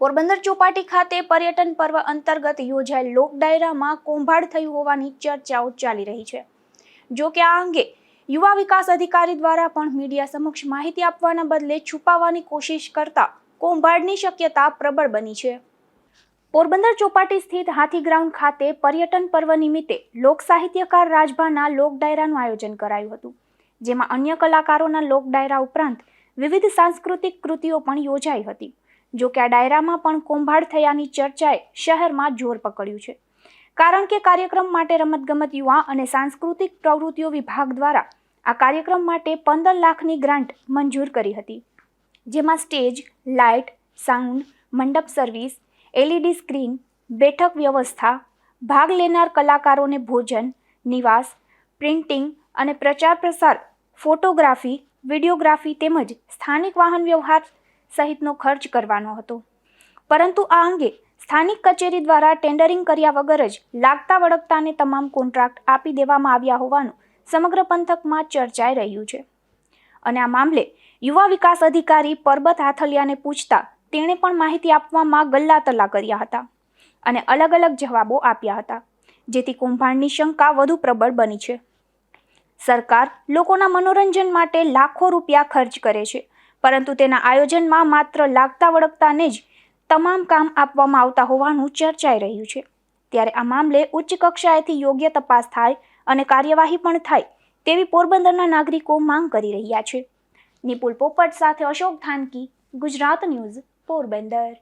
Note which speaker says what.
Speaker 1: પોરબંદર ચોપાટી ખાતે પર્યટન પર્વ અંતર્ગત યોજાયેલ લોક ડાયરામાં કૌભાંડ થયું હોવાની ચર્ચાઓ ચાલી રહી છે। જો કે આ અંગે યુવા વિકાસ અધિકારી દ્વારા પણ મીડિયા સમક્ષ માહિતી આપવાના બદલે છુપાવવાની કોશિશ કરતા કૌભાંડની શક્યતા પ્રબળ બની છે। પોરબંદર ચોપાટી સ્થિત હાથી ગ્રાઉન્ડ ખાતે પર્યટન પર્વ નિમિત્તે લોક સાહિત્યકાર રાજભાના લોક ડાયરાનું આયોજન કરાયું હતું, જેમાં અન્ય કલાકારોના લોક ડાયરા ઉપરાંત વિવિધ સાંસ્કૃતિક કૃતિઓ પણ યોજાઈ હતી। જો કે આ ડાયરામાં પણ કૌભાંડ થયાની ચર્ચાએ શહેરમાં જોર પકડ્યું છે, કારણ કે કાર્યક્રમ માટે રમતગમત યુવા અને સાંસ્કૃતિક પ્રવૃત્તિઓ વિભાગ દ્વારા આ કાર્યક્રમ માટે 15 લાખની ગ્રાન્ટ મંજૂર કરી હતી, જેમાં સ્ટેજ, લાઇટ, સાઉન્ડ, મંડપ સર્વિસ, LED સ્ક્રીન, બેઠક વ્યવસ્થા, ભાગ લેનાર કલાકારોને ભોજન, નિવાસ, પ્રિન્ટિંગ અને પ્રચાર પ્રસાર, ફોટોગ્રાફી, વિડીયોગ્રાફી તેમજ સ્થાનિક વાહન વ્યવહાર સહિતનો ખર્ચ કરવાનો હતો। પરંતુ આ અંગે સ્થાનિક કચેરી દ્વારા ટેન્ડરિંગ કર્યા વગર જ લાગતા વળગતાને તમામ કોન્ટ્રાક્ટ આપી દેવામાં આવ્યા હોવાનું સમગ્ર પંથકમાં ચર્ચાઈ રહ્યું છે। અને આ મામલે યુવા વિકાસ અધિકારી પરબત હાથલિયાને પૂછતા તેણે પણ માહિતી આપવામાં ગલ્લાતલ્લા કર્યા હતા અને અલગ અલગ જવાબો આપ્યા હતા, જેથી કૌભાંડની શંકા વધુ પ્રબળ બની છે। સરકાર લોકોના મનોરંજન માટે લાખો રૂપિયા ખર્ચ કરે છે, પરંતુ તેના આયોજનમાં માત્ર લાગતા વળગતાને જ તમામ કામ આપવામાં આવતા હોવાનું ચર્ચાઈ રહ્યું છે। ત્યારે આ મામલે ઉચ્ચ કક્ષાએથી યોગ્ય તપાસ થાય અને કાર્યવાહી પણ થાય તેવી પોરબંદરના નાગરિકો માંગ કરી રહ્યા છે। નિપુલ પોપટ સાથે અશોક થાનકી, ગુજરાત ન્યૂઝ, પોરબંદર।